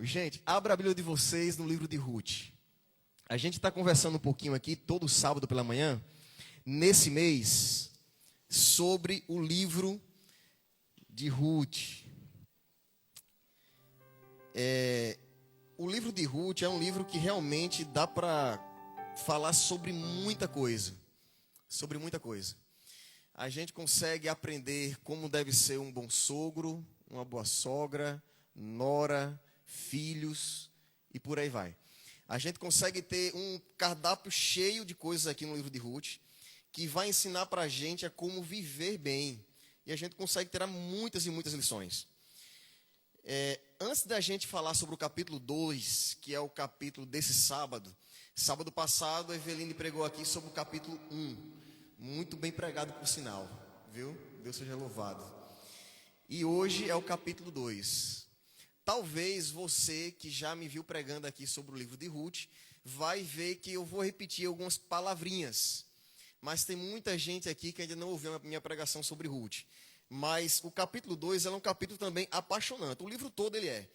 Gente, abra a Bíblia de vocês no livro de Ruth. A gente está conversando um pouquinho aqui, todo sábado pela manhã, nesse mês, sobre o livro de Ruth. O livro de Ruth é um livro que realmente dá para falar sobre muita coisa. Sobre muita coisa. A gente consegue aprender como deve ser um bom sogro, uma boa sogra, nora, filhos e por aí vai. A gente consegue ter um cardápio cheio de coisas aqui no livro de Ruth, que vai ensinar para a gente a como viver bem. E a gente consegue tirar muitas e muitas lições. Antes da gente falar sobre o capítulo 2, que é o capítulo desse sábado, sábado passado a Eveline pregou aqui sobre o capítulo 1. Muito bem pregado por sinal, viu? Deus seja louvado. E hoje é o capítulo 2. Talvez você que já me viu pregando aqui sobre o livro de Ruth, vai ver que eu vou repetir algumas palavrinhas. Mas tem muita gente aqui que ainda não ouviu a minha pregação sobre Ruth. Mas o capítulo 2 é um capítulo também apaixonante. O livro todo ele é.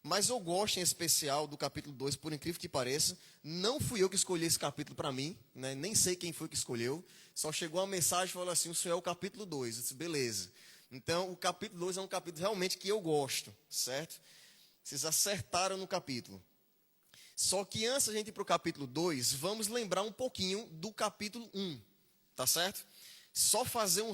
Mas eu gosto em especial do capítulo 2, por incrível que pareça. Não fui eu que escolhi esse capítulo para mim, né? Nem sei quem foi que escolheu. Só chegou uma mensagem e falou assim, o senhor é o capítulo 2. Eu disse, beleza. Então, o capítulo 2 é um capítulo realmente que eu gosto, certo? Vocês acertaram no capítulo. Só que antes da gente ir para o capítulo 2, vamos lembrar um pouquinho do capítulo 1, tá certo? Só fazer um...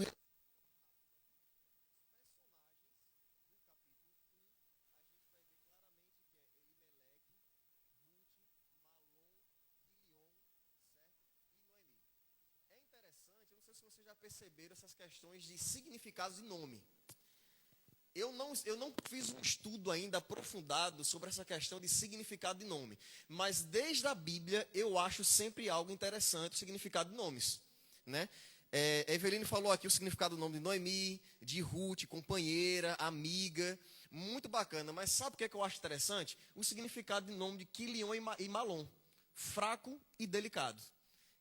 Vocês já perceberam essas questões de significados de nome. Eu não fiz um estudo ainda aprofundado sobre essa questão de significado de nome. Mas desde a Bíblia eu acho sempre algo interessante o significado de nomes. Né? Eveline falou aqui o significado do nome de Noemi, de Ruth, companheira, amiga. Muito bacana. Mas sabe o que eu acho interessante? O significado de nome de Quilion e Malom. Fraco e delicado.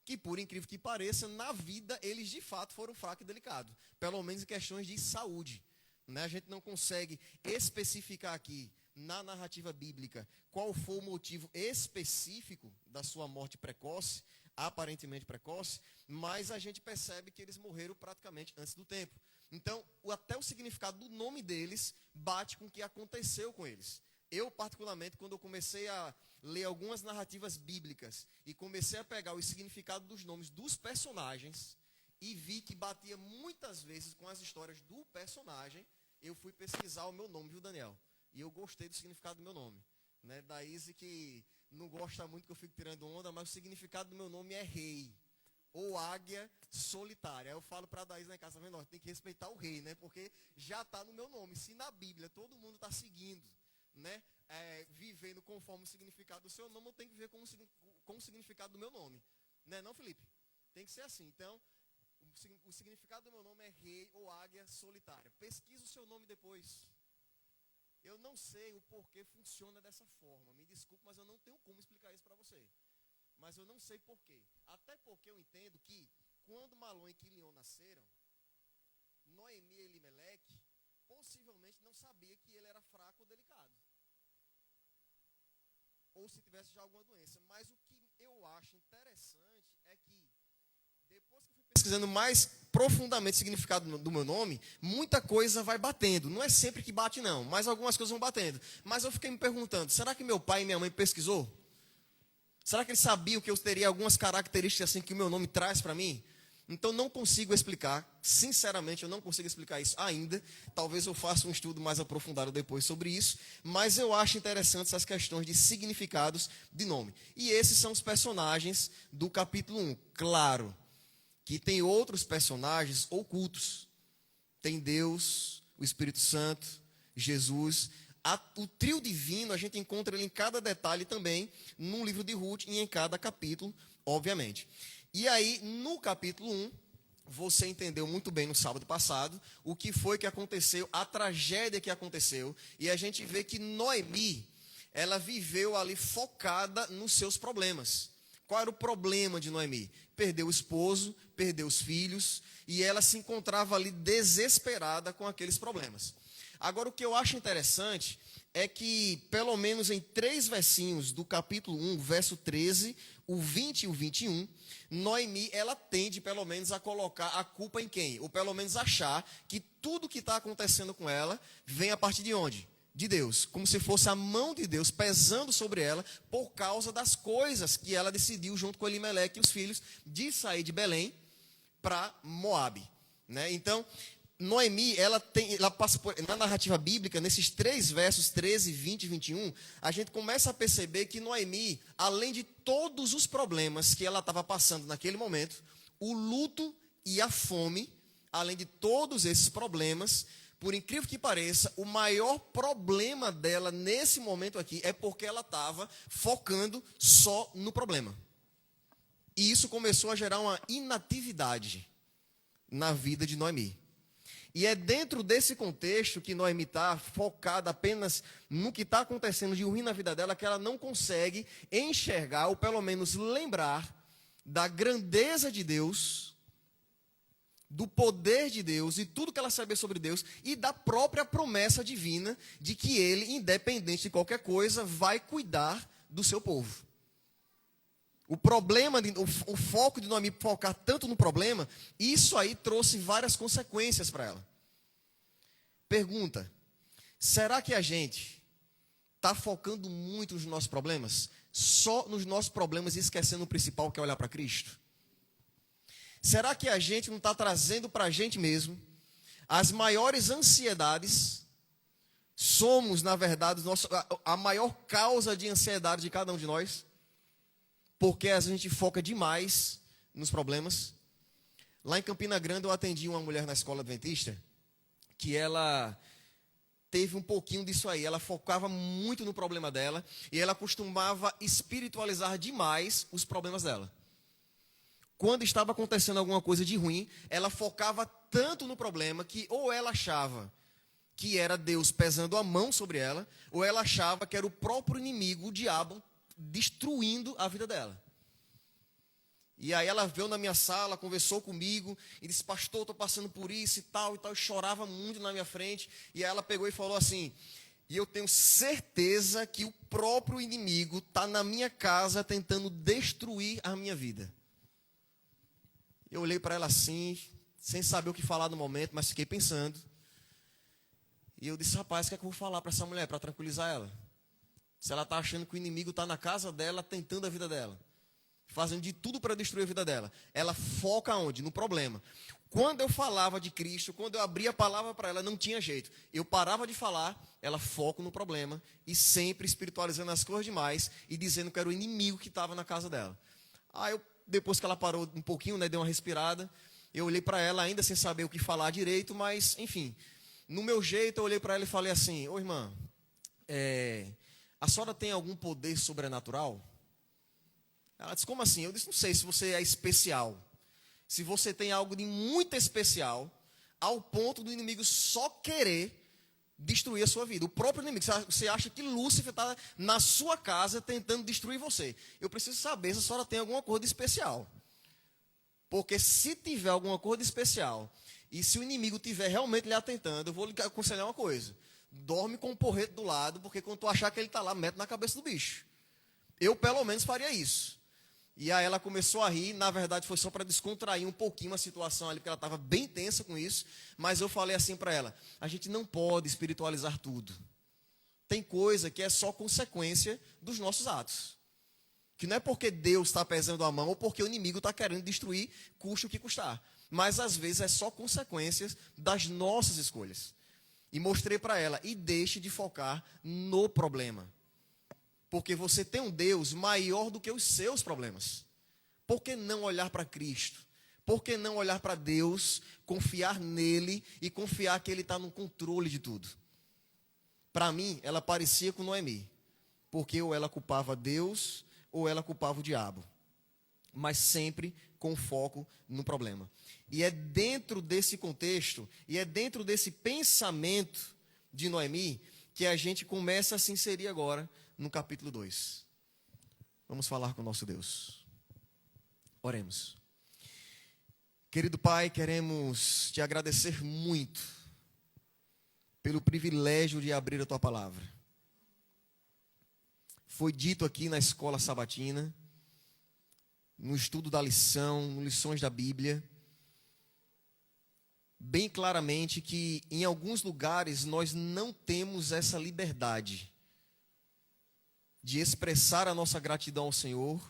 Que por incrível que pareça, na vida eles de fato foram fracos e delicados. Pelo menos em questões de saúde. Né? A gente não consegue especificar aqui, na narrativa bíblica, qual foi o motivo específico da sua morte precoce, aparentemente precoce, mas a gente percebe que eles morreram praticamente antes do tempo. Então, até o significado do nome deles bate com o que aconteceu com eles. Eu, particularmente, quando eu comecei a ler algumas narrativas bíblicas e comecei a pegar o significado dos nomes dos personagens e vi que batia muitas vezes com as histórias do personagem, eu fui pesquisar o meu nome, viu, Daniel? E eu gostei do significado do meu nome. Né? Daíse que não gosta muito que eu fico tirando onda, mas o significado do meu nome é rei. Ou águia solitária. Aí eu falo para a Daíse lá em casa, tá vendo? Tem que respeitar o rei, né? Porque já está no meu nome. Se na Bíblia todo mundo está seguindo, né? Vivendo conforme o significado do seu nome, eu tenho que viver com o significado do meu nome. Né, não, Felipe? Tem que ser assim. Então, o significado do meu nome é rei ou águia solitária. Pesquisa o seu nome depois. Eu não sei o porquê funciona dessa forma. Me desculpe, mas eu não tenho como explicar isso para você. Mas eu não sei porquê. Até porque eu entendo que quando Malom e Quilion nasceram, Noemi e Elimeleque possivelmente não sabia que ele era fraco ou delicado. Ou se tivesse já alguma doença. Mas o que eu acho interessante é que depois que eu fui pesquisando mais profundamente o significado do meu nome, muita coisa vai batendo. Não é sempre que bate, não, mas algumas coisas vão batendo. Mas eu fiquei me perguntando, será que meu pai e minha mãe pesquisou? Será que eles sabiam que eu teria algumas características assim que o meu nome traz para mim? Então não consigo explicar, sinceramente eu não consigo explicar isso ainda. Talvez eu faça um estudo mais aprofundado depois sobre isso, mas eu acho interessante essas questões de significados de nome. E esses são os personagens do capítulo 1. Claro que tem outros personagens ocultos. Tem Deus, o Espírito Santo, Jesus. O trio divino, a gente encontra ele em cada detalhe também, no livro de Ruth e em cada capítulo, obviamente. E aí, no capítulo 1, você entendeu muito bem no sábado passado, o que foi que aconteceu, a tragédia que aconteceu, e a gente vê que Noemi, ela viveu ali focada nos seus problemas. Qual era o problema de Noemi? Perdeu o esposo, perdeu os filhos, e ela se encontrava ali desesperada com aqueles problemas. Agora, o que eu acho interessante é que, pelo menos em 3 versinhos do capítulo 1, verso 13, o 20 e o 21, Noemi, ela tende, pelo menos, a colocar a culpa em quem? Ou, pelo menos, achar que tudo que está acontecendo com ela vem a partir de onde? De Deus. Como se fosse a mão de Deus pesando sobre ela por causa das coisas que ela decidiu, junto com Elimeleque e os filhos, de sair de Belém para Moabe. Né? Então, Noemi, ela passa por, na narrativa bíblica, nesses 3 versos, 13, 20 e 21, a gente começa a perceber que Noemi, além de todos os problemas que ela estava passando naquele momento, o luto e a fome, além de todos esses problemas, por incrível que pareça, o maior problema dela nesse momento aqui é porque ela estava focando só no problema. E isso começou a gerar uma inatividade na vida de Noemi. E é dentro desse contexto que Noemi está focada apenas no que está acontecendo de ruim na vida dela, que ela não consegue enxergar, ou pelo menos lembrar, da grandeza de Deus, do poder de Deus e tudo que ela sabia sobre Deus, e da própria promessa divina de que Ele, independente de qualquer coisa, vai cuidar do seu povo. O foco de Noemi focar tanto no problema, isso aí trouxe várias consequências para ela. Pergunta: será que a gente está focando muito nos nossos problemas? Só nos nossos problemas e esquecendo o principal, que é olhar para Cristo? Será que a gente não está trazendo para a gente mesmo as maiores ansiedades? Somos, na verdade, a maior causa de ansiedade de cada um de nós? Porque a gente foca demais nos problemas. Lá em Campina Grande eu atendi uma mulher na escola adventista que ela teve um pouquinho disso aí. Ela focava muito no problema dela e ela costumava espiritualizar demais os problemas dela. Quando estava acontecendo alguma coisa de ruim, ela focava tanto no problema que ou ela achava que era Deus pesando a mão sobre ela, ou ela achava que era o próprio inimigo, o diabo, destruindo a vida dela. E aí ela veio na minha sala, conversou comigo e disse: pastor, estou passando por isso e tal, e chorava muito na minha frente. E aí ela pegou e falou assim: e eu tenho certeza que o próprio inimigo está na minha casa tentando destruir a minha vida. Eu olhei para ela assim, sem saber o que falar no momento, mas fiquei pensando. E eu disse: rapaz, o que é que eu vou falar para essa mulher, para tranquilizar ela? Se ela está achando que o inimigo está na casa dela, tentando a vida dela, fazendo de tudo para destruir a vida dela. Ela foca onde? No problema. Quando eu falava de Cristo, quando eu abria a palavra para ela, não tinha jeito. Eu parava de falar, ela foca no problema, e sempre espiritualizando as coisas demais, e dizendo que era o inimigo que estava na casa dela. Aí, depois que ela parou um pouquinho, né, deu uma respirada, eu olhei para ela ainda sem saber o que falar direito, mas, enfim, no meu jeito, eu olhei para ela e falei assim: ô irmã, a senhora tem algum poder sobrenatural? Ela disse: como assim? Eu disse: não sei, se você é especial. Se você tem algo de muito especial, ao ponto do inimigo só querer destruir a sua vida. O próprio inimigo. Você acha que Lúcifer está na sua casa tentando destruir você. Eu preciso saber se a senhora tem alguma coisa de especial. Porque se tiver alguma coisa de especial, e se o inimigo estiver realmente lhe atentando, eu vou lhe aconselhar uma coisa: dorme com o porrete do lado, porque quando tu achar que ele está lá, mete na cabeça do bicho. Eu, pelo menos, faria isso. E aí ela começou a rir. Na verdade, foi só para descontrair um pouquinho a situação ali, porque ela estava bem tensa com isso. Mas eu falei assim para ela: a gente não pode espiritualizar tudo. Tem coisa que é só consequência dos nossos atos. Que não é porque Deus está pesando a mão ou porque o inimigo está querendo destruir, custe o que custar. Mas, às vezes, é só consequências das nossas escolhas. E mostrei para ela: e deixe de focar no problema. Porque você tem um Deus maior do que os seus problemas. Por que não olhar para Cristo? Por que não olhar para Deus, confiar nele e confiar que ele está no controle de tudo? Para mim, ela parecia com Noemi. Porque ou ela culpava Deus ou ela culpava o diabo. Mas sempre com foco no problema. E é dentro desse contexto, e é dentro desse pensamento de Noemi, que a gente começa a se inserir agora no capítulo 2. Vamos falar com o nosso Deus. Oremos. Querido Pai, queremos te agradecer muito pelo privilégio de abrir a Tua palavra. foi dito aqui na escola sabatina, no estudo da lição, no lições da Bíblia, bem claramente que em alguns lugares nós não temos essa liberdade de expressar a nossa gratidão ao Senhor,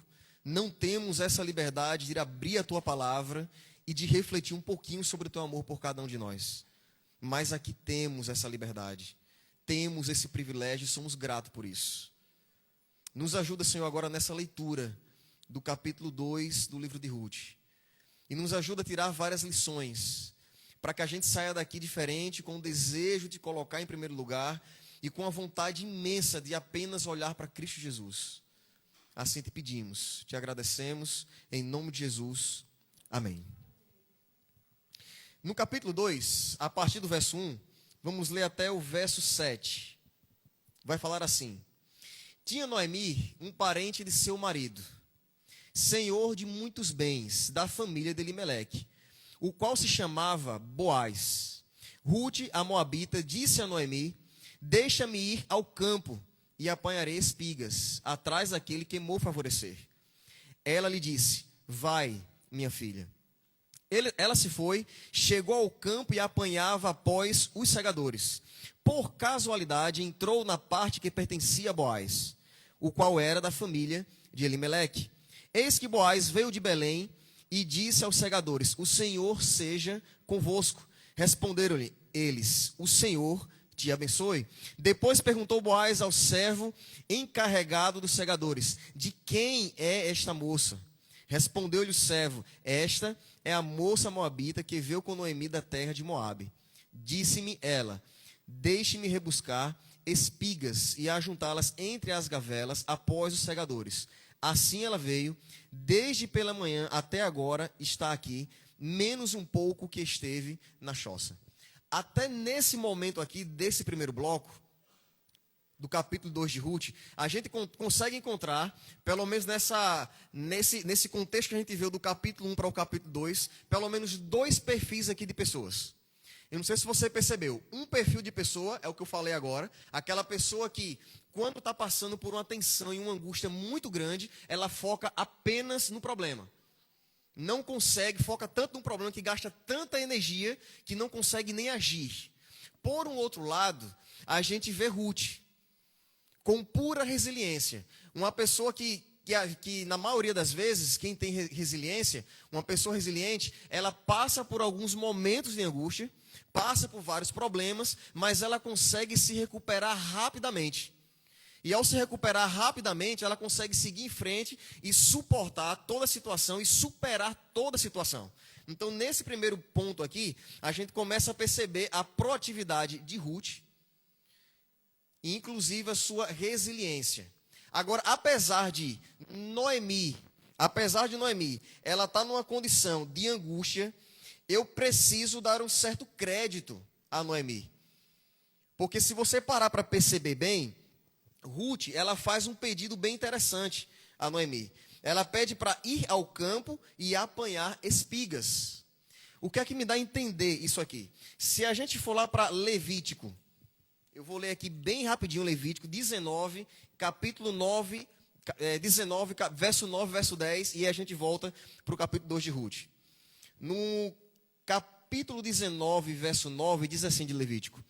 não temos essa liberdade de abrir a tua palavra e de refletir um pouquinho sobre o teu amor por cada um de nós. Mas aqui temos essa liberdade, temos esse privilégio e somos gratos por isso. Nos ajuda, Senhor, agora nessa leitura do capítulo 2 do livro de Ruth. E nos ajuda a tirar várias lições, para que a gente saia daqui diferente, com o desejo de colocar em primeiro lugar e com a vontade imensa de apenas olhar para Cristo Jesus. Assim te pedimos, te agradecemos, em nome de Jesus. Amém. No capítulo 2, a partir do verso 1, vamos ler até o verso 7. Vai falar assim: Tinha Noemi um parente de seu marido, senhor de muitos bens, da família de Elimeleque, o qual se chamava Boaz. Ruth, a moabita, disse a Noemi: Deixa-me ir ao campo e apanharei espigas, atrás daquele que me favorecer. Ela lhe disse: Vai, minha filha. Ela se foi, chegou ao campo e apanhava após os segadores. Por casualidade, entrou na parte que pertencia a Boaz, o qual era da família de Elimeleque. Eis que Boaz veio de Belém e disse aos segadores: O Senhor seja convosco. Responderam-lhe eles: O Senhor te abençoe. Depois perguntou Boaz ao servo encarregado dos segadores: De quem é esta moça? Respondeu-lhe o servo: Esta é a moça moabita que veio com Noemi da terra de Moabe. Disse-me ela: Deixe-me rebuscar espigas e ajuntá-las entre as gavelas após os segadores. Assim ela veio, desde pela manhã até agora está aqui, menos um pouco que esteve na choça. Até nesse momento aqui, desse primeiro bloco, do capítulo 2 de Ruth, a gente consegue encontrar, pelo menos nesse contexto que a gente viu do capítulo 1 para o capítulo 2, pelo menos dois perfis aqui de pessoas. Eu não sei se você percebeu, um perfil de pessoa, é o que eu falei agora, aquela pessoa que, quando está passando por uma tensão e uma angústia muito grande, ela foca apenas no problema. Não consegue, foca tanto no problema que gasta tanta energia que não consegue nem agir. Por um outro lado, a gente vê Ruth, com pura resiliência. Uma pessoa que na maioria das vezes, quem tem resiliência, uma pessoa resiliente, ela passa por alguns momentos de angústia, passa por vários problemas, mas ela consegue se recuperar rapidamente. E ao se recuperar rapidamente, ela consegue seguir em frente e suportar toda a situação e superar toda a situação. Então, nesse primeiro ponto aqui, a gente começa a perceber a proatividade de Ruth, inclusive a sua resiliência. Agora, apesar de Noemi, ela está numa condição de angústia, eu preciso dar um certo crédito a Noemi. Porque se você parar para perceber bem, Ruth, ela faz um pedido bem interessante a Noemi. Ela pede para ir ao campo e apanhar espigas. O que é que me dá a entender isso aqui? Se a gente for lá para Levítico, eu vou ler aqui bem rapidinho Levítico 19, capítulo 9, 19, verso 9, verso 10, e a gente volta para o capítulo 2 de Ruth. No capítulo 19, verso 9, diz assim de Levítico: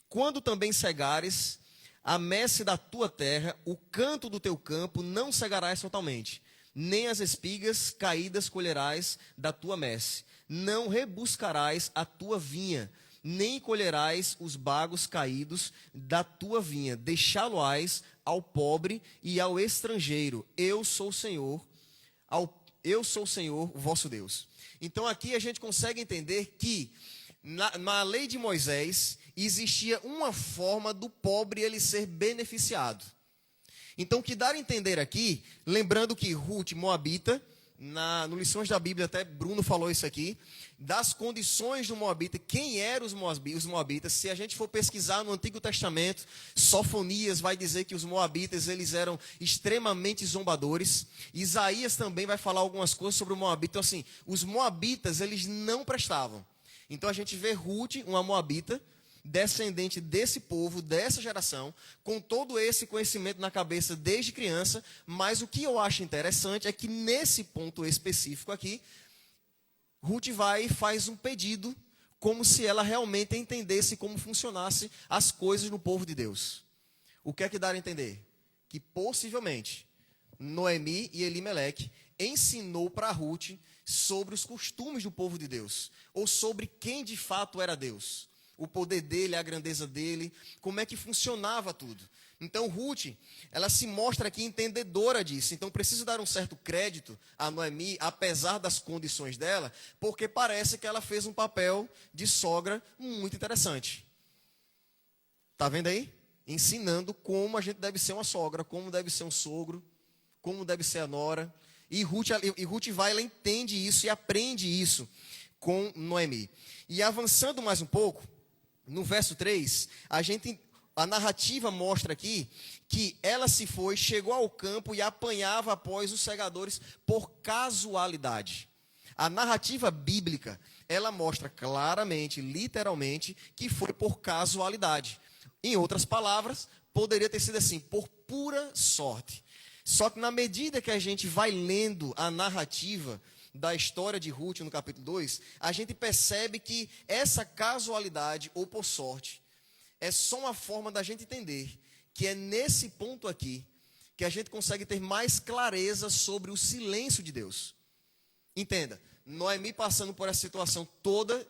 Quando também cegares a messe da tua terra, o canto do teu campo não cegarás totalmente, nem as espigas caídas colherás da tua messe. Não rebuscarás a tua vinha, nem colherás os bagos caídos da tua vinha. Deixá-lo-ás ao pobre e ao estrangeiro. Eu sou o Senhor, o vosso Deus. Então aqui a gente consegue entender que na lei de Moisés existia uma forma do pobre ele ser beneficiado. Então o que dá a entender aqui, lembrando que Ruth, moabita, no Lições da Bíblia, até Bruno falou isso aqui, das condições do moabita, quem eram os moabitas. Se a gente for pesquisar no Antigo Testamento, Sofonias vai dizer que os moabitas eles eram extremamente zombadores. Isaías também vai falar algumas coisas sobre o moabita. Então assim, os moabitas eles não prestavam. Então a gente vê Ruth, uma moabita, descendente desse povo, dessa geração, com todo esse conhecimento na cabeça desde criança, mas o que eu acho interessante é que nesse ponto específico aqui, Ruth vai e faz um pedido, como se ela realmente entendesse como funcionassem as coisas no povo de Deus. O que é que dá a entender? Que possivelmente Noemi e Elimeleque ensinou para Ruth sobre os costumes do povo de Deus, ou sobre quem de fato era Deus, o poder dele, a grandeza dele, como é que funcionava tudo. Então Ruth, ela se mostra aqui entendedora disso. Então preciso dar um certo crédito a Noemi, apesar das condições dela, porque parece que ela fez um papel de sogra muito interessante. Tá vendo aí? Ensinando como a gente deve ser uma sogra, como deve ser um sogro, como deve ser a nora. E Ruth vai, ela entende isso e aprende isso com Noemi. E avançando mais um pouco, no verso 3, a narrativa mostra aqui que ela se foi, chegou ao campo e apanhava após os segadores por casualidade. A narrativa bíblica, ela mostra claramente, literalmente, que foi por casualidade. Em outras palavras, poderia ter sido assim, por pura sorte. Só que na medida que a gente vai lendo a narrativa da história de Ruth no capítulo 2, a gente percebe que essa casualidade, ou por sorte, é só uma forma da gente entender que é nesse ponto aqui que a gente consegue ter mais clareza sobre o silêncio de Deus. Entenda, Noemi passando por essa situação todo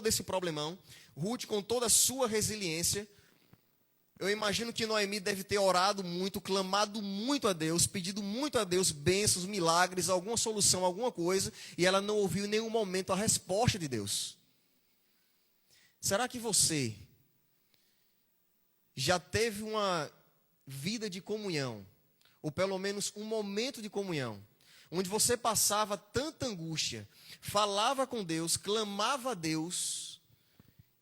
esse problemão, Ruth com toda a sua resiliência. Eu imagino que Noemi deve ter orado muito, clamado muito a Deus, pedido muito a Deus bênçãos, milagres, alguma solução, alguma coisa, e ela não ouviu em nenhum momento a resposta de Deus. Será que você já teve uma vida de comunhão, ou pelo menos um momento de comunhão, onde você passava tanta angústia, falava com Deus, clamava a Deus,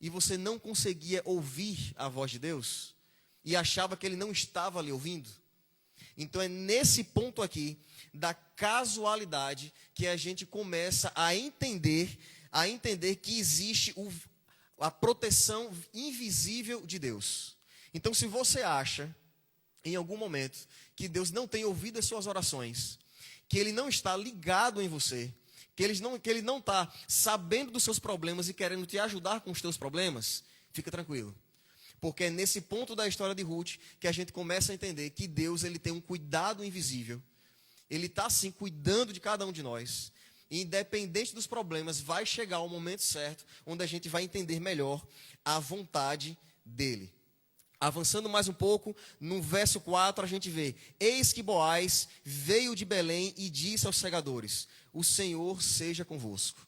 e você não conseguia ouvir a voz de Deus? E achava que ele não estava ali ouvindo? Então é nesse ponto aqui, da casualidade, que a gente começa a entender que existe a proteção invisível de Deus. Então se você acha, em algum momento, que Deus não tem ouvido as suas orações, que ele não está ligado em você, que ele não está sabendo dos seus problemas e querendo te ajudar com os teus problemas, fica tranquilo. Porque é nesse ponto da história de Ruth que a gente começa a entender que Deus, ele tem um cuidado invisível. Ele está, sim, cuidando de cada um de nós. E, independente dos problemas, vai chegar o momento certo onde a gente vai entender melhor a vontade dele. Avançando mais um pouco, no verso 4 a gente vê: eis que Boaz veio de Belém e disse aos segadores: o Senhor seja convosco.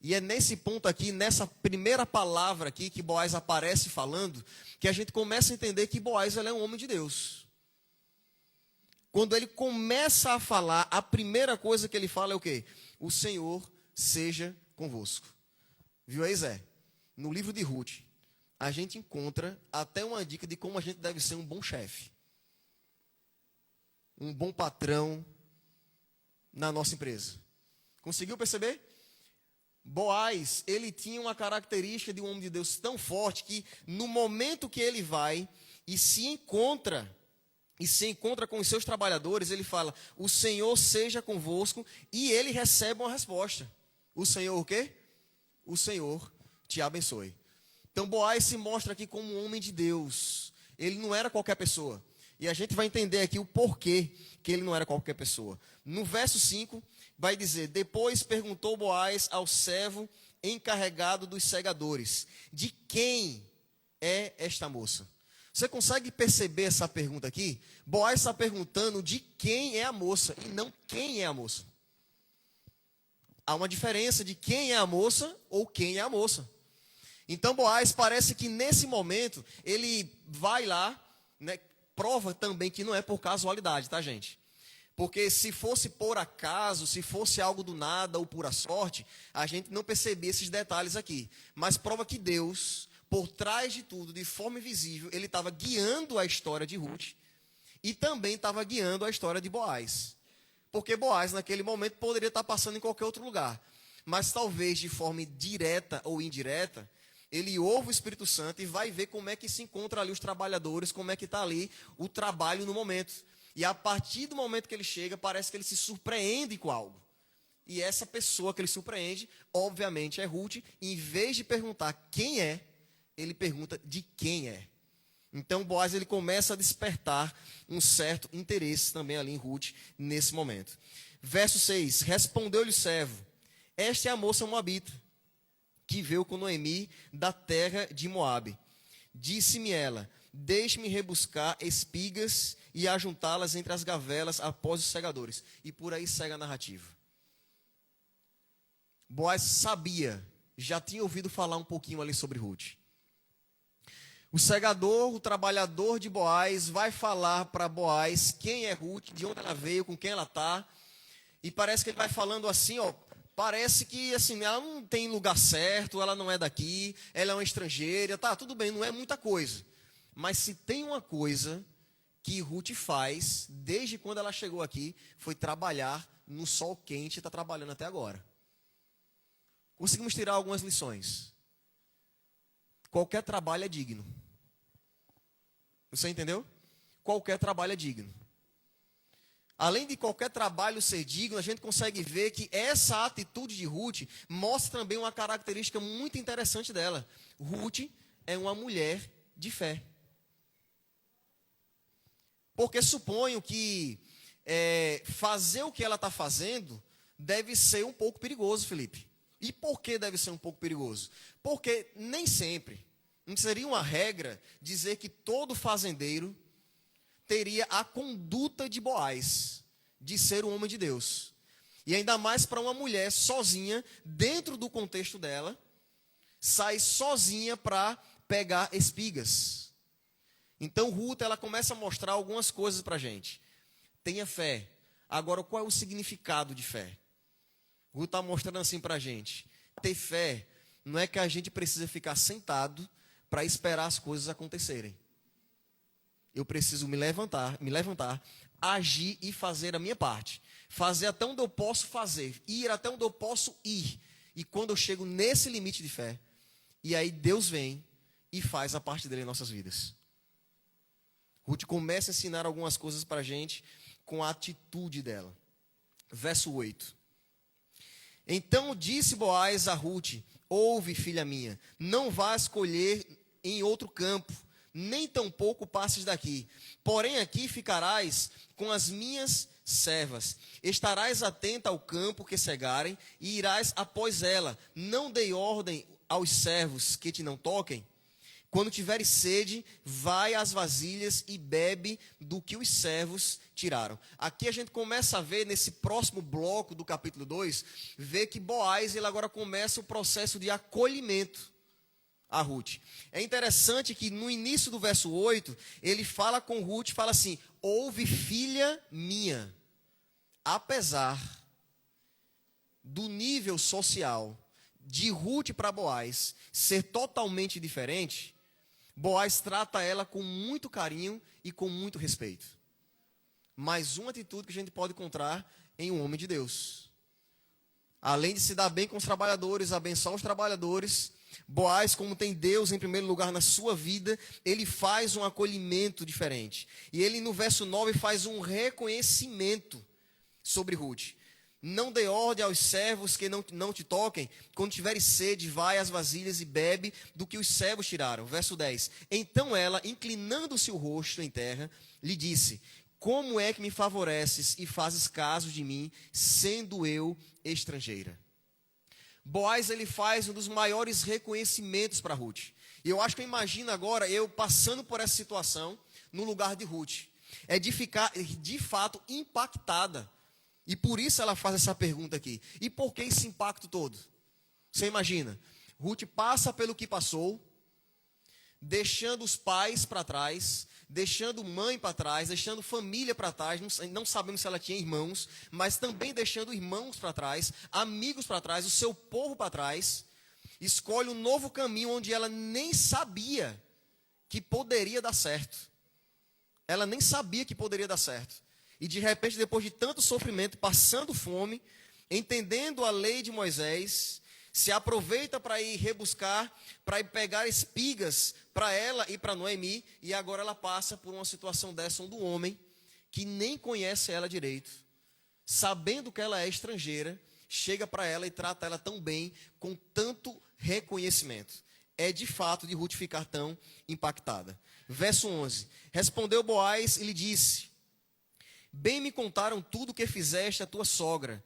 E é nesse ponto aqui, nessa primeira palavra aqui que Boaz aparece falando, que a gente começa a entender que Boaz, ele é um homem de Deus. Quando ele começa a falar, a primeira coisa que ele fala é o quê? O Senhor seja convosco. Viu aí, Zé? No livro de Ruth, a gente encontra até uma dica de como a gente deve ser um bom chefe, um bom patrão na nossa empresa. Conseguiu perceber? Boaz, ele tinha uma característica de um homem de Deus tão forte que no momento que ele vai e se encontra com os seus trabalhadores, ele fala: o Senhor seja convosco, e ele recebe uma resposta. O Senhor o quê? O Senhor te abençoe. Então Boaz se mostra aqui como um homem de Deus. Ele não era qualquer pessoa. E a gente vai entender aqui o porquê que ele não era qualquer pessoa. No verso 5, vai dizer: depois perguntou Boaz ao servo encarregado dos segadores: de quem é esta moça? Você consegue perceber essa pergunta aqui? Boaz está perguntando de quem é a moça e não quem é a moça. Há uma diferença de quem é a moça ou quem é a moça. Então Boaz parece que nesse momento ele vai lá, né, prova também que não é por casualidade, tá, gente? Porque se fosse por acaso, se fosse algo do nada ou pura sorte, a gente não percebia esses detalhes aqui. Mas prova que Deus, por trás de tudo, de forma invisível, ele estava guiando a história de Ruth e também estava guiando a história de Boaz. Porque Boaz, naquele momento, poderia estar passando em qualquer outro lugar. Mas talvez de forma direta ou indireta, Ele ouve o Espírito Santo e vai ver como é que se encontra ali os trabalhadores, como é que está ali o trabalho no momento. E a partir do momento que ele chega, parece que ele se surpreende com algo. E essa pessoa que ele surpreende, obviamente, é Ruth. E em vez de perguntar quem é, ele pergunta de quem é. Então, Boaz ele começa a despertar um certo interesse também ali em Ruth, nesse momento. Verso 6, respondeu-lhe o servo, esta é a moça moabita, que veio com Noemi da terra de Moabe. Disse-me ela, deixe-me rebuscar espigas e ajuntá-las entre as gavelas após os segadores. E por aí segue a narrativa. Boaz sabia, já tinha ouvido falar um pouquinho ali sobre Ruth. O segador, o trabalhador de Boaz, vai falar para Boaz quem é Ruth, de onde ela veio, com quem ela está. E parece que ele vai falando assim, ó, parece que assim, ela não tem lugar certo, ela não é daqui, ela é uma estrangeira, tá, tudo bem, não é muita coisa. Mas se tem uma coisa que Ruth faz, desde quando ela chegou aqui, foi trabalhar no sol quente e está trabalhando até agora. Conseguimos tirar algumas lições. Qualquer trabalho é digno. Você entendeu? Qualquer trabalho é digno. Além de qualquer trabalho ser digno, a gente consegue ver que essa atitude de Ruth mostra também uma característica muito interessante dela. Ruth é uma mulher de fé. Porque suponho que fazer o que ela está fazendo deve ser um pouco perigoso, Felipe. E por que deve ser um pouco perigoso? Porque nem sempre, não seria uma regra dizer que todo fazendeiro teria a conduta de Boaz, de ser um homem de Deus. E ainda mais para uma mulher sozinha, dentro do contexto dela, sai sozinha para pegar espigas. Então Ruth, ela começa a mostrar algumas coisas para a gente. Tenha fé. Agora, qual é o significado de fé? Ruth está mostrando assim para a gente. Ter fé não é que a gente precisa ficar sentado para esperar as coisas acontecerem. Eu preciso me levantar, agir e fazer a minha parte. Fazer até onde eu posso fazer, ir até onde eu posso ir. E quando eu chego nesse limite de fé, e aí Deus vem e faz a parte dele em nossas vidas. Ruth começa a ensinar algumas coisas para a gente com a atitude dela. Verso 8. Então disse Boaz a Ruth, ouve, filha minha, não vás colher em outro campo, nem tampouco passes daqui. Porém aqui ficarás com as minhas servas. Estarás atenta ao campo que cegarem e irás após ela. Não dei ordem aos servos que te não toquem. Quando tiveres sede, vai às vasilhas e bebe do que os servos tiraram. Aqui a gente começa a ver, nesse próximo bloco do capítulo 2, ver que Boaz ele agora começa o processo de acolhimento a Ruth. É interessante que no início do verso 8, ele fala com Ruth, fala assim, ouve, filha minha. Apesar do nível social de Ruth para Boaz ser totalmente diferente, Boaz trata ela com muito carinho e com muito respeito. Mais uma atitude que a gente pode encontrar em um homem de Deus. Além de se dar bem com os trabalhadores, abençoar os trabalhadores, Boaz, como tem Deus em primeiro lugar na sua vida, ele faz um acolhimento diferente. E ele no verso 9 faz um reconhecimento sobre Ruth. Não dê ordem aos servos que não te toquem. Quando tiveres sede, vai às vasilhas e bebe do que os servos tiraram. Verso 10. Então ela, inclinando-se o rosto em terra, lhe disse, como é que me favoreces e fazes caso de mim, sendo eu estrangeira? Boaz, ele faz um dos maiores reconhecimentos para Ruth. E eu acho que eu imagino agora eu passando por essa situação no lugar de Ruth. É de ficar, de fato, impactada. E por isso ela faz essa pergunta aqui. E por que esse impacto todo? Você imagina, Ruth passa pelo que passou, deixando os pais para trás, deixando mãe para trás, deixando família para trás, não sabemos se ela tinha irmãos, mas também deixando irmãos para trás, amigos para trás, o seu povo para trás, escolhe um novo caminho onde ela nem sabia que poderia dar certo. Ela nem sabia que poderia dar certo. E de repente, depois de tanto sofrimento, passando fome, entendendo a lei de Moisés, se aproveita para ir rebuscar, para ir pegar espigas para ela e para Noemi, e agora ela passa por uma situação dessa, onde o homem, que nem conhece ela direito, sabendo que ela é estrangeira, chega para ela e trata ela tão bem, com tanto reconhecimento. É de fato de Ruth ficar tão impactada. Verso 11. Respondeu Boaz e lhe disse: bem me contaram tudo o que fizeste a tua sogra,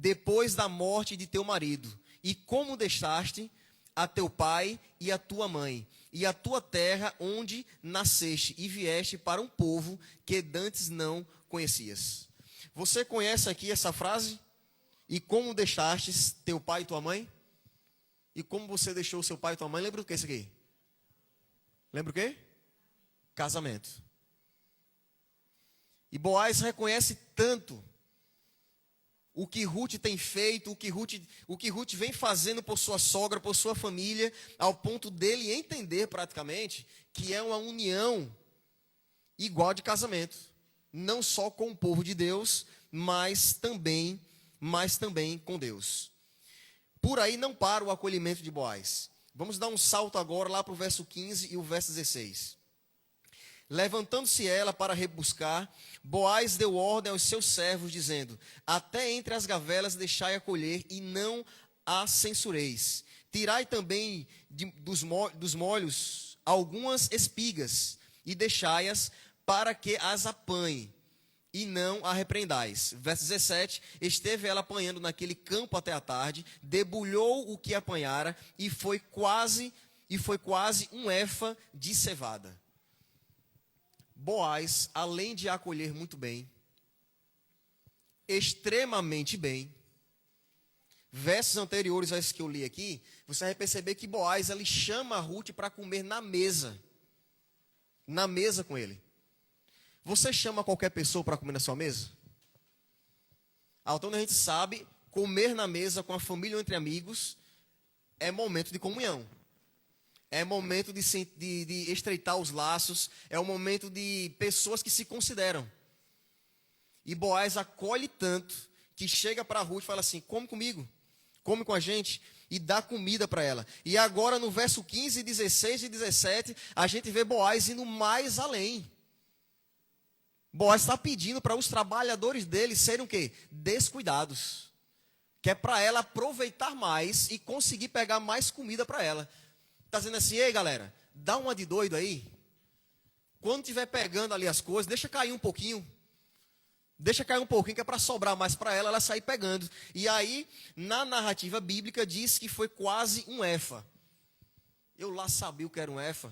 depois da morte de teu marido, e como deixaste a teu pai e a tua mãe, e a tua terra onde nasceste, e vieste para um povo que dantes não conhecias. Você conhece aqui essa frase? E como deixastes teu pai e tua mãe? E como você deixou seu pai e tua mãe? Lembra do que isso aqui? Lembra o quê? Casamento. E Boaz reconhece tanto o que Ruth tem feito, o que Ruth vem fazendo por sua sogra, por sua família, ao ponto dele entender praticamente que é uma união igual de casamento. Não só com o povo de Deus, mas também com Deus. Por aí não para o acolhimento de Boaz. Vamos dar um salto agora lá para o verso 15 e o verso 16. Levantando-se ela para rebuscar, Boaz deu ordem aos seus servos, dizendo: até entre as gavelas deixai a colher, e não a censureis. Tirai também dos molhos algumas espigas, e deixai-as para que as apanhe, e não a repreendais. Verso 17, esteve ela apanhando naquele campo até a tarde, debulhou o que apanhara, e foi quase um efa de cevada. Boaz, além de acolher muito bem, extremamente bem, versos anteriores a esse que eu li aqui, você vai perceber que Boaz, ele chama a Ruth para comer na mesa com ele. Você chama qualquer pessoa para comer na sua mesa? Então a gente sabe, comer na mesa com a família ou entre amigos é momento de comunhão. É momento de estreitar os laços, é o momento de pessoas que se consideram. E Boaz acolhe tanto que chega para Ruth e fala assim: come comigo, come com a gente, e dá comida para ela. E agora no verso 15, 16 e 17, a gente vê Boaz indo mais além. Boaz está pedindo para os trabalhadores dele serem o quê? Descuidados. Que é para ela aproveitar mais e conseguir pegar mais comida para ela. Está dizendo assim: ei galera, dá uma de doido aí. Quando estiver pegando ali as coisas, deixa cair um pouquinho. Deixa cair um pouquinho, que é para sobrar mais para ela sair pegando. E aí, na narrativa bíblica, diz que foi quase um efa. Eu lá sabia o que era um efa.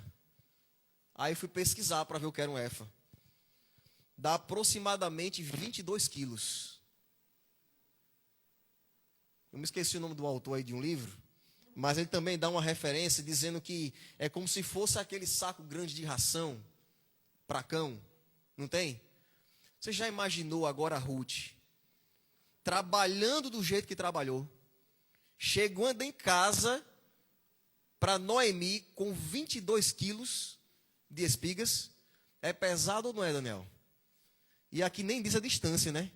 Aí fui pesquisar para ver o que era um efa. Dá aproximadamente 22 quilos. Eu me esqueci o nome do autor aí de um livro, mas ele também dá uma referência dizendo que é como se fosse aquele saco grande de ração para cão, não tem? Você já imaginou agora a Ruth trabalhando do jeito que trabalhou, chegando em casa para Noemi com 22 quilos de espigas? É pesado ou não é, Daniel? E aqui nem diz a distância, né?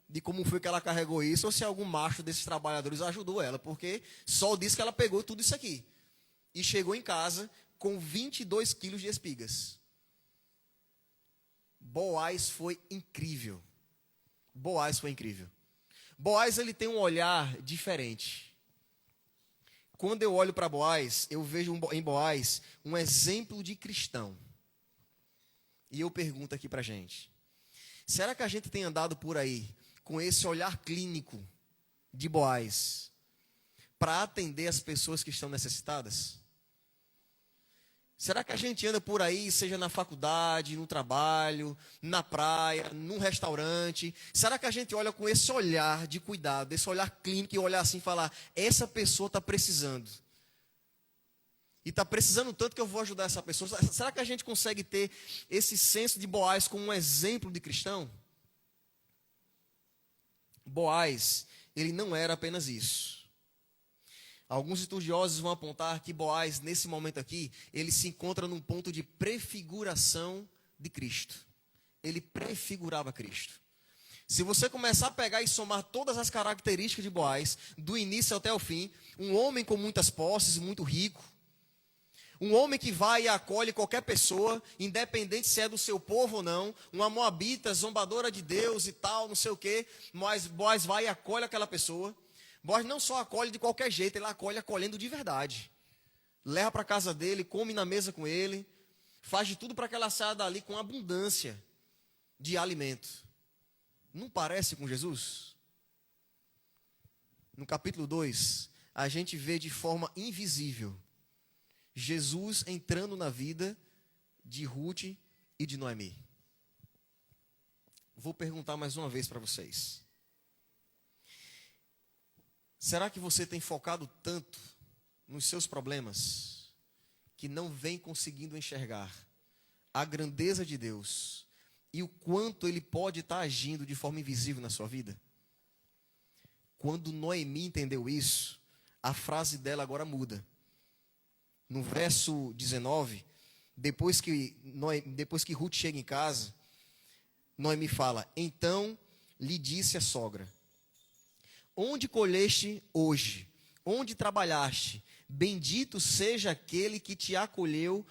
De como foi que ela carregou isso, ou se algum macho desses trabalhadores ajudou ela, porque só diz que ela pegou tudo isso aqui. E chegou em casa com 22 quilos de espigas. Boaz foi incrível. Boaz foi incrível. Boaz, ele tem um olhar diferente. Quando eu olho para Boaz, eu vejo em Boaz um exemplo de cristão. E eu pergunto aqui para a gente: será que a gente tem andado por aí com esse olhar clínico de Boaz para atender as pessoas que estão necessitadas? Será que a gente anda por aí, seja na faculdade, no trabalho, na praia, num restaurante? Será que a gente olha com esse olhar de cuidado, esse olhar clínico, e olhar assim e falar: essa pessoa está precisando? E está precisando tanto que eu vou ajudar essa pessoa. Será que a gente consegue ter esse senso de Boaz como um exemplo de cristão? Boaz, ele não era apenas isso. Alguns estudiosos vão apontar que Boaz, nesse momento aqui, ele se encontra num ponto de prefiguração de Cristo. Ele prefigurava Cristo. Se você começar a pegar e somar todas as características de Boaz, do início até o fim, um homem com muitas posses, muito rico, um homem que vai e acolhe qualquer pessoa, independente se é do seu povo ou não, uma moabita, zombadora de Deus e tal, não sei o quê, mas Boaz vai e acolhe aquela pessoa. Boaz não só acolhe de qualquer jeito, ele acolhe acolhendo de verdade. Leva para a casa dele, come na mesa com ele, faz de tudo para que ela saia dali com abundância de alimento. Não parece com Jesus? No capítulo 2, a gente vê de forma invisível Jesus entrando na vida de Ruth e de Noemi. Vou perguntar mais uma vez para vocês. Será que você tem focado tanto nos seus problemas que não vem conseguindo enxergar a grandeza de Deus e o quanto Ele pode estar agindo de forma invisível na sua vida? Quando Noemi entendeu isso, a frase dela agora muda. No verso 19, depois que Ruth chega em casa, Noemi fala: então lhe disse a sogra: onde colheste hoje? Onde trabalhaste? Bendito seja aquele que te acolheu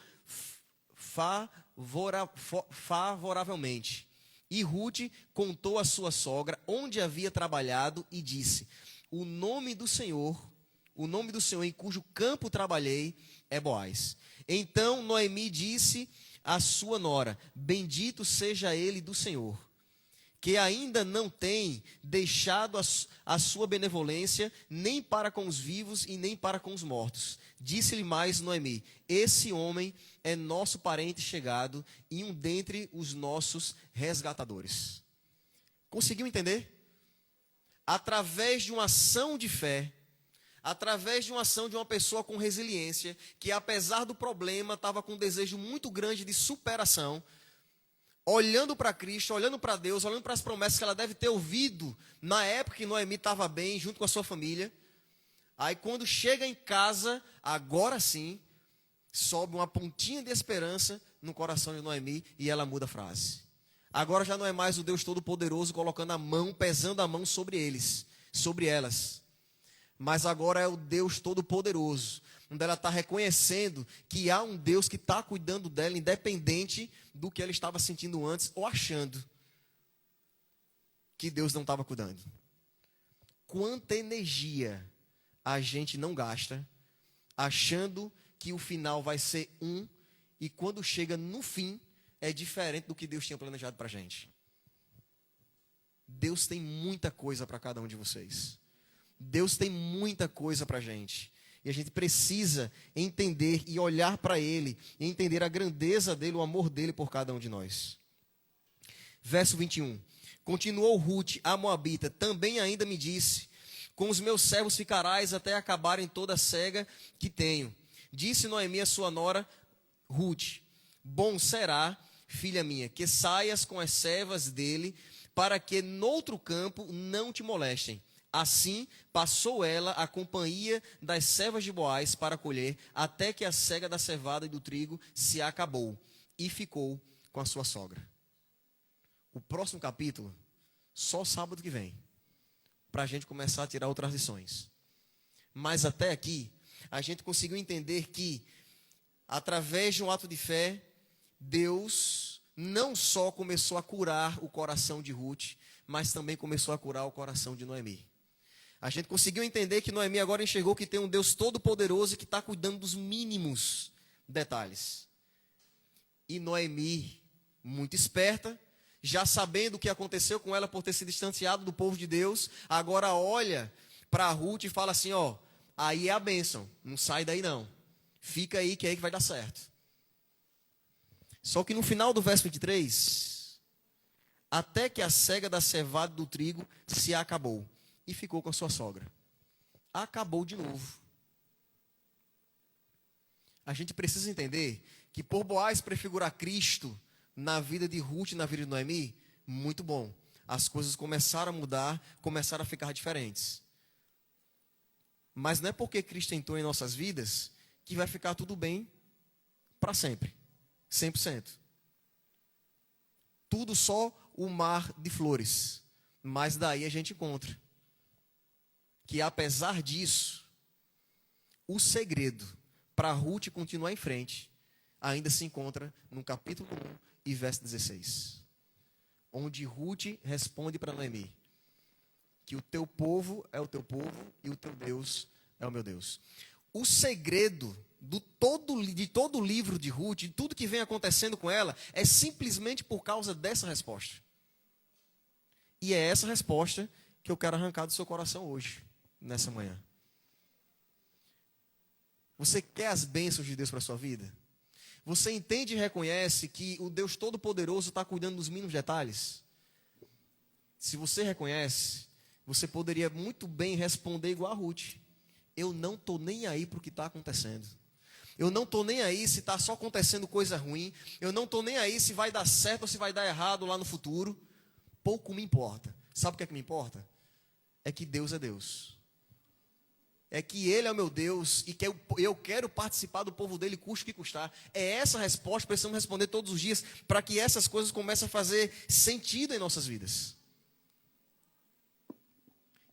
favoravelmente. E Ruth contou à sua sogra onde havia trabalhado e disse: o nome do Senhor em cujo campo trabalhei é Boaz. Então Noemi disse à sua nora: bendito seja ele do Senhor, que ainda não tem deixado a sua benevolência nem para com os vivos e nem para com os mortos. Disse-lhe mais Noemi: esse homem é nosso parente chegado e um dentre os nossos resgatadores. Conseguiu entender? Através de uma ação de fé, através de uma ação de uma pessoa com resiliência, que apesar do problema, estava com um desejo muito grande de superação, olhando para Cristo, olhando para Deus, olhando para as promessas que ela deve ter ouvido na época que Noemi estava bem, junto com a sua família. Aí quando chega em casa, agora sim, sobe uma pontinha de esperança no coração de Noemi e ela muda a frase. Agora já não é mais o Deus Todo-Poderoso colocando a mão, pesando a mão sobre eles, sobre elas. Mas agora é o Deus Todo-Poderoso, onde ela está reconhecendo que há um Deus que está cuidando dela, independente do que ela estava sentindo antes, ou achando que Deus não estava cuidando. Quanta energia a gente não gasta, achando que o final vai ser e quando chega no fim, é diferente do que Deus tinha planejado para a gente. Deus tem muita coisa para cada um de vocês. Deus tem muita coisa para a gente. E a gente precisa entender e olhar para Ele, e entender a grandeza dEle, o amor dEle por cada um de nós. Verso 21. Continuou Ruth, a moabita, também ainda me disse: com os meus servos ficarás até acabarem toda a cega que tenho. Disse Noemi a sua nora Ruth: bom será, filha minha, que saias com as servas dele, para que noutro campo não te molestem. Assim passou ela a companhia das servas de Boaz para colher, até que a cega da cevada e do trigo se acabou, e ficou com a sua sogra. O próximo capítulo, só sábado que vem, para a gente começar a tirar outras lições. Mas até aqui, a gente conseguiu entender que, através de um ato de fé, Deus não só começou a curar o coração de Ruth, mas também começou a curar o coração de Noemi. A gente conseguiu entender que Noemi agora enxergou que tem um Deus todo-poderoso que está cuidando dos mínimos detalhes. E Noemi, muito esperta, já sabendo o que aconteceu com ela por ter se distanciado do povo de Deus, agora olha para Ruth e fala assim: ó, aí é a bênção, não sai daí não. Fica aí que é aí que vai dar certo. Só que no final do verso 23, até que a cega da cevada do trigo se acabou. E ficou com a sua sogra. Acabou de novo. A gente precisa entender que por Boaz prefigurar Cristo na vida de Ruth e na vida de Noemi, muito bom. As coisas começaram a mudar, começaram a ficar diferentes. Mas não é porque Cristo entrou em nossas vidas que vai ficar tudo bem para sempre. 100%. Tudo só o mar de flores. Mas daí a gente encontra que, apesar disso, o segredo para Ruth continuar em frente ainda se encontra no capítulo 1 e verso 16, onde Ruth responde para Noemi que o teu povo é o teu povo e o teu Deus é o meu Deus. O segredo de todo o livro de Ruth, de tudo que vem acontecendo com ela, é simplesmente por causa dessa resposta. E é essa resposta que eu quero arrancar do seu coração hoje, nessa manhã. Você quer as bênçãos de Deus para a sua vida? Você entende e reconhece que o Deus Todo-Poderoso está cuidando dos mínimos detalhes? Se você reconhece, você poderia muito bem responder igual a Ruth. Eu não estou nem aí para o que está acontecendo. Eu não estou nem aí se está só acontecendo coisa ruim. Eu não estou nem aí se vai dar certo ou se vai dar errado lá no futuro. Pouco me importa. Sabe o que é que me importa? É que Deus é Deus. É que Ele é o meu Deus e que eu quero participar do povo dele, custe o que custar. É essa resposta que precisamos responder todos os dias para que essas coisas comecem a fazer sentido em nossas vidas.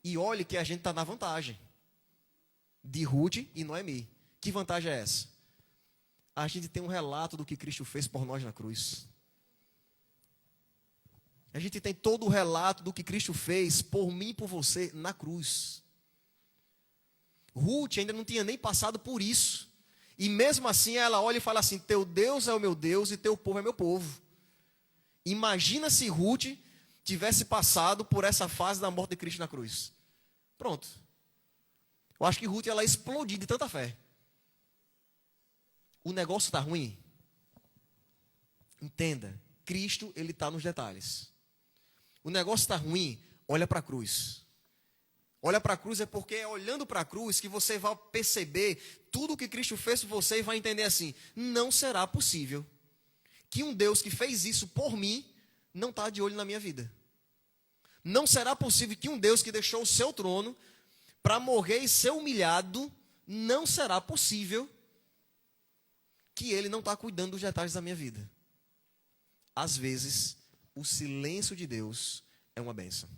E olhe que a gente está na vantagem de Ruth e Noemi. Que vantagem é essa? A gente tem um relato do que Cristo fez por nós na cruz. A gente tem todo o relato do que Cristo fez por mim e por você na cruz. Ruth ainda não tinha nem passado por isso. E mesmo assim ela olha e fala assim: teu Deus é o meu Deus e teu povo é meu povo. Imagina se Ruth tivesse passado por essa fase da morte de Cristo na cruz. Pronto. Eu acho que Ruth ela explodiu de tanta fé. O negócio está ruim? Entenda, Cristo ele está nos detalhes. O negócio está ruim? Olha para a cruz. Olha para a cruz é porque é olhando para a cruz que você vai perceber tudo o que Cristo fez por você e vai entender assim: não será possível que um Deus que fez isso por mim não está de olho na minha vida. Não será possível que um Deus que deixou o seu trono para morrer e ser humilhado, não será possível que Ele não está cuidando dos detalhes da minha vida. Às vezes, o silêncio de Deus é uma bênção.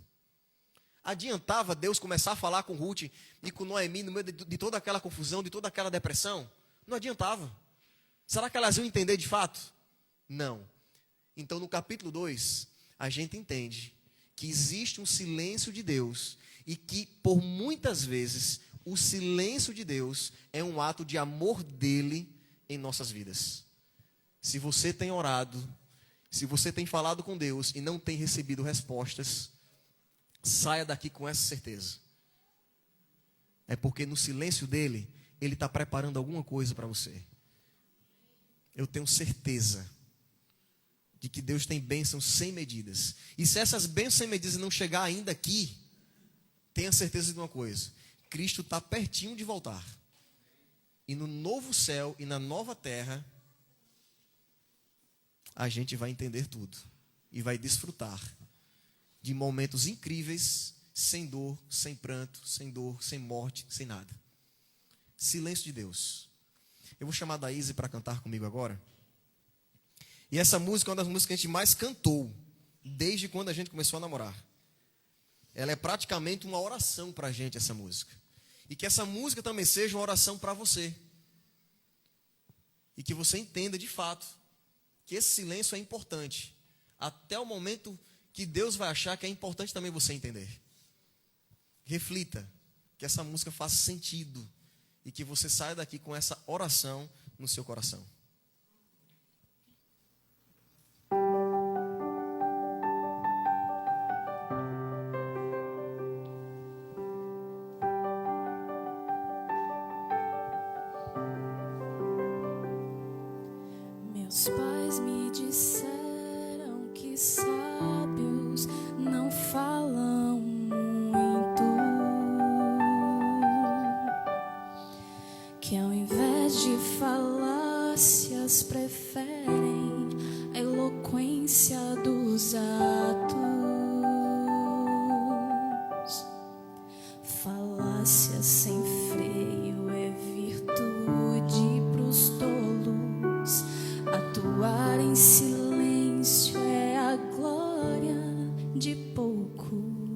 Adiantava Deus começar a falar com Ruth e com Noemi no meio de toda aquela confusão, de toda aquela depressão? Não adiantava. Será que elas iam entender de fato? Não. Então, no capítulo 2, a gente entende que existe um silêncio de Deus e que, por muitas vezes, o silêncio de Deus é um ato de amor dele em nossas vidas. Se você tem orado, se você tem falado com Deus e não tem recebido respostas, saia daqui com essa certeza. É porque no silêncio dele, ele está preparando alguma coisa para você. Eu tenho certeza de que Deus tem bênçãos sem medidas. E se essas bênçãos sem medidas não chegar ainda aqui, tenha certeza de uma coisa: Cristo está pertinho de voltar. E no novo céu e na nova terra, a gente vai entender tudo. E vai desfrutar de momentos incríveis, sem dor, sem pranto, sem dor, sem morte, sem nada. Silêncio de Deus. Eu vou chamar a Daíse para cantar comigo agora. E essa música é uma das músicas que a gente mais cantou desde quando a gente começou a namorar. Ela é praticamente uma oração para a gente, essa música. E que essa música também seja uma oração para você. E que você entenda de fato que esse silêncio é importante. Até o momento que Deus vai achar que é importante também você entender. Reflita, que essa música faça sentido. E que você saia daqui com essa oração no seu coração. Meus pais me disseram que sábios não falam muito, que ao invés de falácias preferem a eloquência dos atos. Falácia sem freio é virtude pros tolos. Atuar em silêncio é a glória de poucos.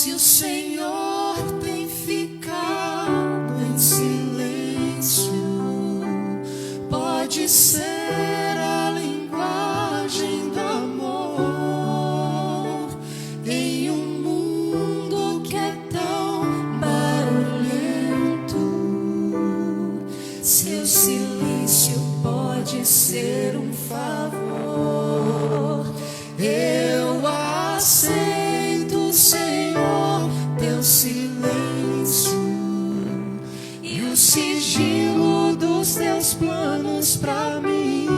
Se o Senhor tem ficado em silêncio, pode ser a linguagem do amor em um mundo que é tão barulhento. Seu silêncio pode ser um favor. Eu aceito, Senhor, teu silêncio e o sigilo dos teus planos pra mim.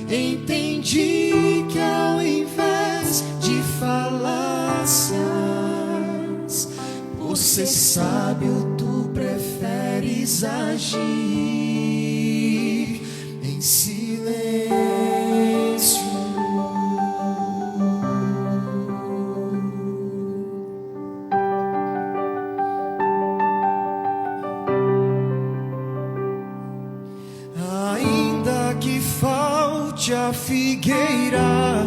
Entendi que ao invés de falácias, por ser sábio, tu preferes agir em silêncio. Ainda que falte a figueira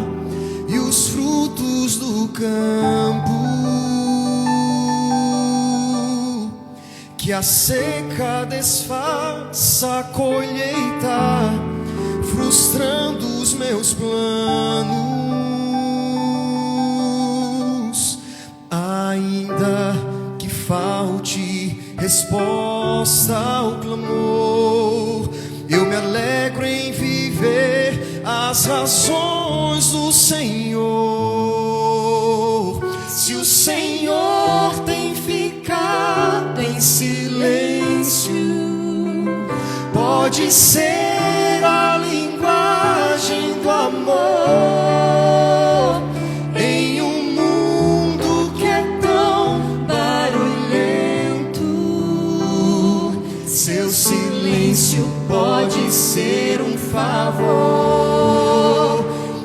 e os frutos do campo, que a seca desfaça a colheita, frustrando os meus planos. Ainda que falte resposta ao clamor, eu me alegro em viver as razões do Senhor. Se o Senhor tem ficado em silêncio, pode ser a linguagem do amor em um mundo que é tão barulhento. Seu silêncio pode ser um favor.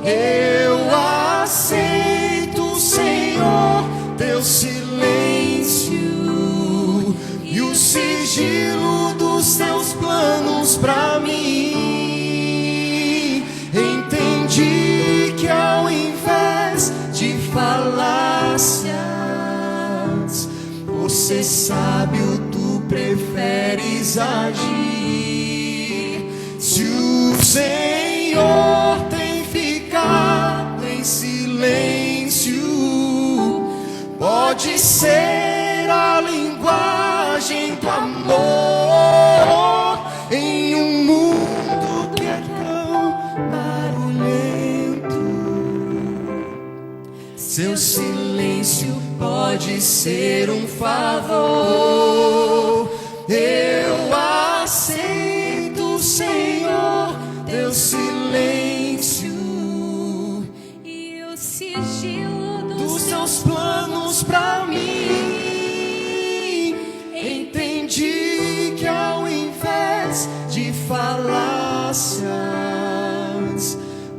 Eu aceito, Senhor, teu silêncio e o sigilo dos teus planos pra mim. Entendi que ao invés de falácias, por ser sábio, tu preferes agir. Se o Senhor tem ficado em silêncio, pode ser a linguagem do amor em um mundo que é tão barulhento. Seu silêncio pode ser um favor. Eu aceito, Senhor, teu silêncio e o sigilo dos teus planos pra mim. Entendi que ao invés de falácias,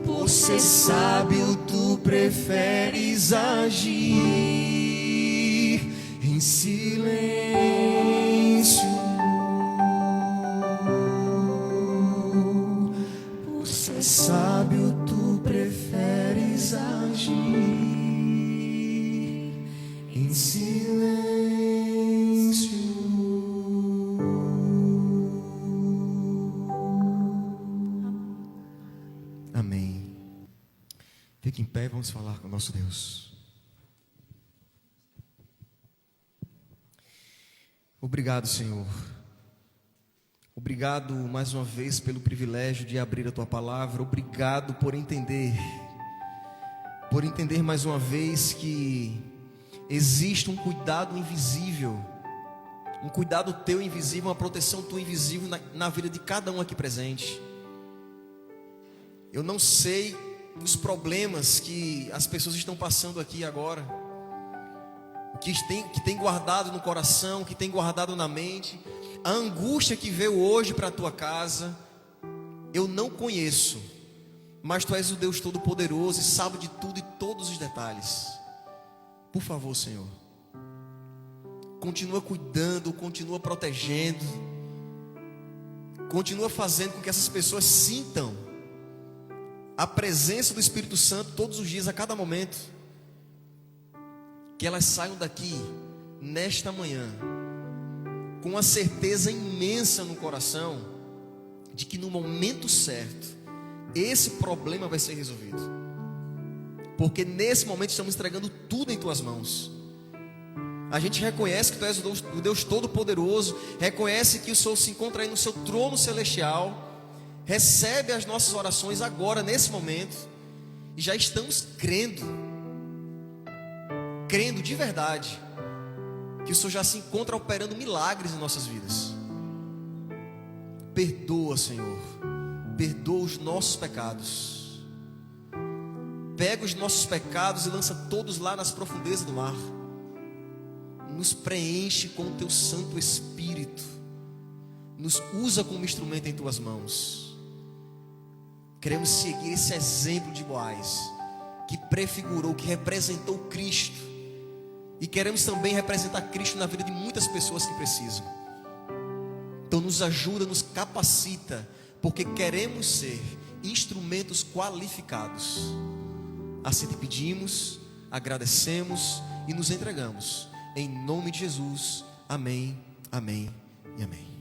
por ser sábio, tu preferes agir em silêncio. Por ser sábio, tu preferes agir em silêncio. Amém. Fique em pé, vamos falar com o nosso Deus. Obrigado, Senhor. Obrigado mais uma vez pelo privilégio de abrir a Tua palavra. Obrigado por entender mais uma vez que existe um cuidado invisível, um cuidado Teu invisível, uma proteção Tua invisível na vida de cada um aqui presente. Eu não sei os problemas que as pessoas estão passando aqui agora, o que tem guardado no coração, que tem guardado na mente, a angústia que veio hoje para a tua casa. Eu não conheço, mas Tu és o Deus Todo-Poderoso e sabe de tudo e todos os detalhes. Por favor, Senhor, continua cuidando, continua protegendo, continua fazendo com que essas pessoas sintam a presença do Espírito Santo todos os dias, a cada momento. que elas saiam daqui nesta manhã com a certeza imensa no coração de que no momento certo esse problema vai ser resolvido, porque nesse momento estamos entregando tudo em tuas mãos. A gente reconhece que tu és o Deus Todo-Poderoso, reconhece que o Senhor se encontra aí no seu trono celestial, recebe as nossas orações agora, nesse momento, e já estamos crendo de verdade, que o Senhor já se encontra operando milagres em nossas vidas. Perdoa, Senhor, perdoa os nossos pecados, pega os nossos pecados e lança todos lá nas profundezas do mar. Nos preenche com o teu Santo Espírito, nos usa como instrumento em tuas mãos. Queremos seguir esse exemplo de Boaz, que prefigurou, que representou Cristo, e queremos também representar Cristo na vida de muitas pessoas que precisam. Então nos ajuda, nos capacita, porque queremos ser instrumentos qualificados. Assim te pedimos, agradecemos e nos entregamos. Em nome de Jesus, amém, amém e amém.